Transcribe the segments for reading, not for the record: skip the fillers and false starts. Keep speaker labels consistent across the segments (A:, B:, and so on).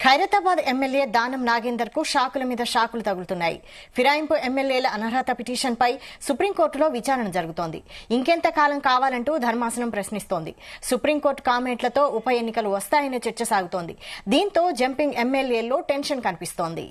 A: Khairatabad MLA Danam Nagender కు షాకుల మీద షాకులు తగులుతున్నాయి. ఫిరాయింపు ఎమ్మెల్యేల అనర్హత పిటిషన్పై సుప్రీంకోర్టులో విచారణ జరుగుతోంది. ఇంకెంత కాలం కావాలంటూ ధర్మాసనం ప్రశ్నిస్తోంది. సుప్రీంకోర్టు కామెంట్లతో ఉప ఎన్నికలు వస్తాయనే చర్చ సాగుతోంది. దీంతో జంపింగ్ ఎమ్మెల్యేల్లో టెన్షన్ కనిపిస్తోంది.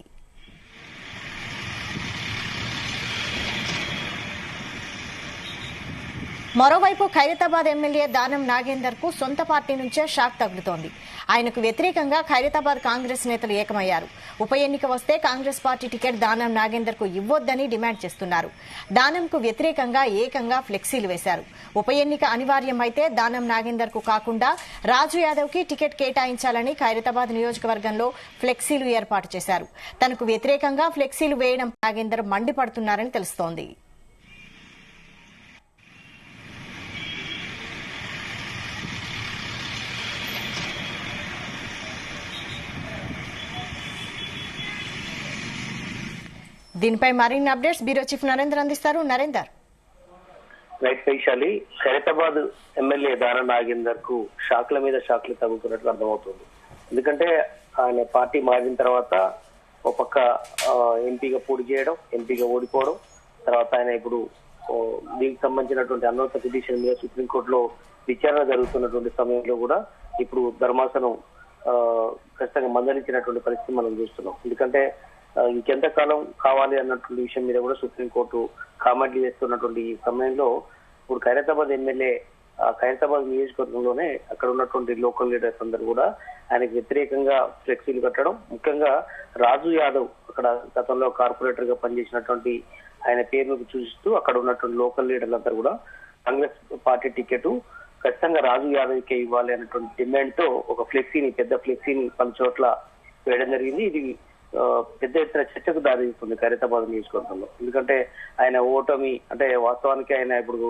A: మరోవైపు ఖైరతాబాద్ ఎమ్మెల్యే దానం నాగేందర్ కు సొంత పార్టీ నుంచే షాక్ తగులుతోంది. ఆయనకు వ్యతిరేకంగా ఖైరతాబాద్ కాంగ్రెస్ నేతలు ఏకమయ్యారు. ఉప ఎన్నిక వస్తే కాంగ్రెస్ పార్టీ టికెట్ దానం నాగేందర్ కు ఇవ్వొద్దని డిమాండ్ చేస్తున్నారు. దానంకు వ్యతిరేకంగా ఏకంగా ఫ్లెక్సీలు వేశారు. ఉప ఎన్నిక అనివార్యమైతే దానం నాగేందర్ కు కాకుండా రాజు యాదవ్ కి టికెట్ కేటాయించాలని ఖైరతాబాద్ నియోజకవర్గంలో ఫ్లెక్సీలు ఏర్పాటు చేశారు. తనకు వ్యతిరేకంగా ఫ్లెక్సీలు వేయడం నాగేందర్ మండిపడుతున్నారని తెలుస్తోంది. దీనిపై మరిన్ని అప్డేట్స్ బ్యూరో చీఫ్ నరేందర్ అందిస్తారు. నరేందర్.
B: రైట్ వైశాలి, ఖైరతాబాద్ ఎమ్మెల్యే దానం నాగేందర్ కు షాక్ల మీద షాక్లు తగ్గుతున్నట్లు అర్థమవుతుంది. ఎందుకంటే ఆయన పార్టీ మారిన తర్వాత ఒక పక్క ఎంపీగా పోటీ చేయడం, ఎంపీగా ఓడిపోవడం, తర్వాత ఆయన ఇప్పుడు దీనికి సంబంధించినటువంటి అనర్హత పిటిషన్ మీద సుప్రీంకోర్టులో విచారణ జరుగుతున్నటువంటి సమయంలో కూడా ఇప్పుడు ధర్మాసనం ఖచ్చితంగా మందలించినటువంటి పరిస్థితి మనం చూస్తున్నాం. ఎందుకంటే ఇంకెంతకాలం కావాలి అన్నటువంటి విషయం మీద కూడా సుప్రీంకోర్టు కామెంట్లు చేస్తున్నటువంటి ఈ సమయంలో ఇప్పుడు ఖైరతాబాద్ ఎమ్మెల్యే ఖైరతాబాద్ నియోజకవర్గంలోనే అక్కడ ఉన్నటువంటి లోకల్ లీడర్స్ అందరూ కూడా ఆయనకు వ్యతిరేకంగా ఫ్లెక్సీలు కట్టడం, ముఖ్యంగా రాజు యాదవ్ అక్కడ గతంలో కార్పొరేటర్ గా పనిచేసినటువంటి ఆయన పేరును సూచిస్తూ అక్కడ ఉన్నటువంటి లోకల్ లీడర్లందరూ కూడా కాంగ్రెస్ పార్టీ టికెట్ ఖచ్చితంగా రాజు యాదవ్ కే ఇవ్వాలి అన్నటువంటి డిమాండ్ తో ఒక ఫ్లెక్సీని, పెద్ద ఫ్లెక్సీని పలు చోట్ల వేయడం జరిగింది. ఇది పెద్ద ఎత్తున చర్చకు దారితీస్తుంది ఖైరతాబాద్ నియోజకవర్గంలో. ఎందుకంటే ఆయన ఓటమి అంటే వాస్తవానికి ఆయన ఇప్పుడు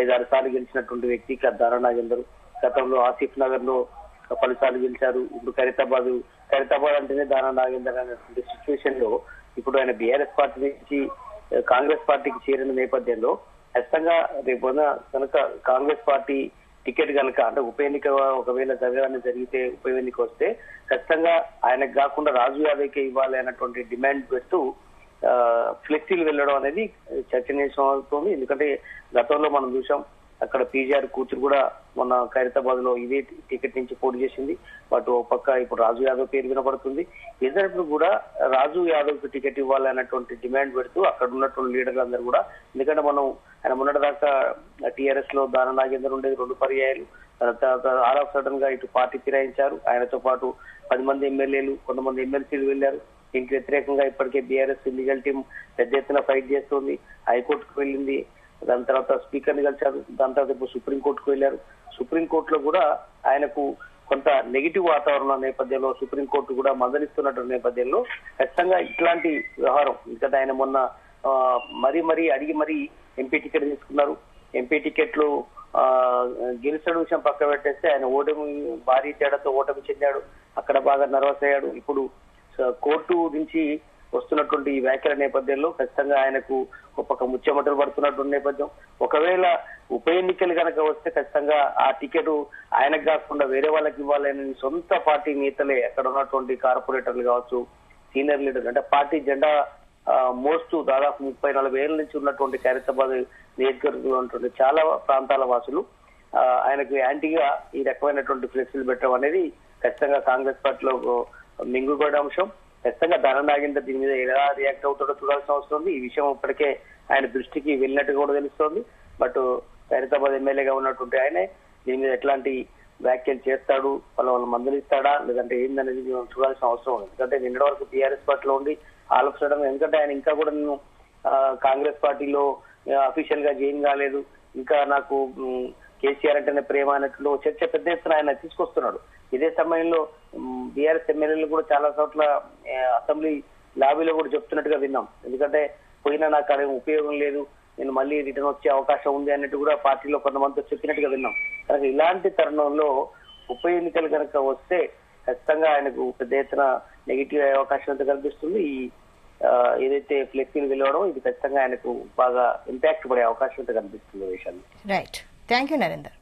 B: 5-6 సార్లు గెలిచినటువంటి వ్యక్తి దానం నాగేందర్. గతంలో ఆసిఫ్ నగర్ లో 10 సార్లు గెలిచారు. ఇప్పుడు ఖైరతాబాద్ అంటేనే దానం నాగేందర్ అనేటువంటి సిచ్యువేషన్ లో ఇప్పుడు ఆయన బీఆర్ఎస్ పార్టీ నుంచి కాంగ్రెస్ పార్టీకి చేరిన నేపథ్యంలో ఖచ్చితంగా రేపు కనుక కాంగ్రెస్ పార్టీ టికెట్ కనుక అంటే ఉప ఎన్నిక ఒకవేళ జరిగితే ఉప ఎన్నిక వస్తే ఖచ్చితంగా ఆయనకు కాకుండా రాజు యాదవ్కే ఇవ్వాలి అన్నటువంటి డిమాండ్ పెడుతూ ఫ్లెక్సీలు వెళ్ళడం అనేది చర్చనీయాంశం అవుతుంది. ఎందుకంటే గతంలో మనం చూసాం అక్కడ పీజీఆర్ కూతురు కూడా మొన్న ఖైరతాబాద్ లో ఇదే టికెట్ నుంచి పోటీ చేసింది. బట్ ఓ పక్క ఇప్పుడు రాజు యాదవ్ పేరు వినపడుతుంది. ఇద్దరు కూడా రాజు యాదవ్ కి టికెట్ ఇవ్వాలి అన్నటువంటి డిమాండ్ పెడుతూ అక్కడ ఉన్నటువంటి లీడర్లు అందరూ కూడా, ఎందుకంటే మనం ఆయన మొన్నటిదాకా టీఆర్ఎస్ లో దానం నాగేందర్ ఉండేది 2 పర్యాయాలు, తర్వాత ఆల్ ఆఫ్ సడన్ గా ఇటు పార్టీ ఫిరాయించారు. ఆయనతో పాటు 10 మంది ఎమ్మెల్యేలు, కొంతమంది ఎమ్మెల్సీలు వెళ్లారు. దీనికి వ్యతిరేకంగా ఇప్పటికే బీఆర్ఎస్ లీగల్ టీం పెద్ద ఎత్తున ఫైట్ చేస్తుంది. హైకోర్టుకు వెళ్ళింది, దాని తర్వాత స్పీకర్ ని కలిశారు, దాని తర్వాత ఇప్పుడు సుప్రీంకోర్టుకు వెళ్లారు. సుప్రీంకోర్టులో కూడా ఆయనకు కొంత నెగిటివ్ వాతావరణం నేపథ్యంలో సుప్రీంకోర్టు కూడా మందలిస్తున్నటువంటి నేపథ్యంలో ఖచ్చితంగా ఇట్లాంటి వ్యవహారం, ఎందుకంటే ఆయన మొన్న మరీ అడిగి ఎంపీ టికెట్ తీసుకున్నారు. ఎంపీ టికెట్లు గెలిచడం విషయం పక్క పెట్టేస్తే ఆయన ఓటమి భారీ తేడాతో ఓటమి చెందాడు. అక్కడ బాగా నర్వస్ అయ్యాడు. ఇప్పుడు కోర్టు నుంచి వస్తున్నటువంటి ఈ వ్యాఖ్యల నేపథ్యంలో ఖచ్చితంగా ఆయనకు ఒక ముచ్చెమటలు పడుతున్నటువంటి నేపథ్యం. ఒకవేళ ఉప ఎన్నికలు కనుక వస్తే ఖచ్చితంగా ఆ టికెట్ ఆయనకు కాకుండా వేరే వాళ్ళకి ఇవ్వాలని సొంత పార్టీ నేతలే అక్కడ ఉన్నటువంటి కార్పొరేటర్లు కావచ్చు, సీనియర్ లీడర్లు అంటే పార్టీ జెండా మోస్తూ దాదాపు 30-40 ఏళ్ల నుంచి ఉన్నటువంటి ఖైరతాబాద్ నియోజకవర్గంలో ఉన్నటువంటి చాలా ప్రాంతాల వాసులు ఆయనకు యాంటీగా ఈ రకమైనటువంటి ఫ్లెక్సీలు పెట్టడం అనేది ఖచ్చితంగా కాంగ్రెస్ పార్టీలో మింగుబడే అంశం. ఖచ్చితంగా దానం నాగేందర్ దీని మీద ఎలా రియాక్ట్ అవుతాడో చూడాల్సిన అవసరం ఉంది. ఈ విషయం ఇప్పటికే ఆయన దృష్టికి వెళ్ళినట్టుగా కూడా తెలుస్తోంది. బట్ ఖైరతాబాద్ ఎమ్మెల్యేగా ఉన్నటువంటి ఆయనే దీని మీద ఎట్లాంటి వ్యాఖ్యలు చేస్తాడు, వాళ్ళు మందలిస్తాడా లేదంటే ఏందనేది చూడాల్సిన అవసరం ఉంది. ఎందుకంటే నిన్నటి వరకు టీఆర్ఎస్ పార్టీలో ఉండి ఆలోచించడం, ఎందుకంటే ఆయన ఇంకా కూడా నేను కాంగ్రెస్ పార్టీలో అఫీషియల్ గా జాయిన్ కాలేదు, ఇంకా నాకు కేసీఆర్ అంటేనే ప్రేమ అన్నట్లు చర్చ పెద్ద ఎత్తున ఆయన తీసుకొస్తున్నాడు. ఇదే సమయంలో బీఆర్ఎస్ ఎమ్మెల్యేలు కూడా చాలా చోట్ల అసెంబ్లీ లాబీలో కూడా చెప్తున్నట్టుగా విన్నాం. ఎందుకంటే పోయినా నాకు అదే ఉపయోగం లేదు, నేను మళ్ళీ రిటర్న్ వచ్చే అవకాశం ఉంది అన్నట్టు కూడా పార్టీలో కొంతమందితో చెప్పినట్టుగా విన్నాం. కనుక ఇలాంటి తరుణంలో ఉప ఎన్నికలు కనుక వస్తే ఖచ్చితంగా ఆయనకు పెద్ద ఎత్తున నెగిటివ్ అయ్యే అవకాశం అయితే కనిపిస్తుంది. ఈ ఏదైతే ఫ్లెక్సీలు వెళ్ళవడం ఇది ఖచ్చితంగా ఆయనకు బాగా ఇంపాక్ట్ పడే అవకాశం అయితే కనిపిస్తుంది.
A: Right, thank you Narender.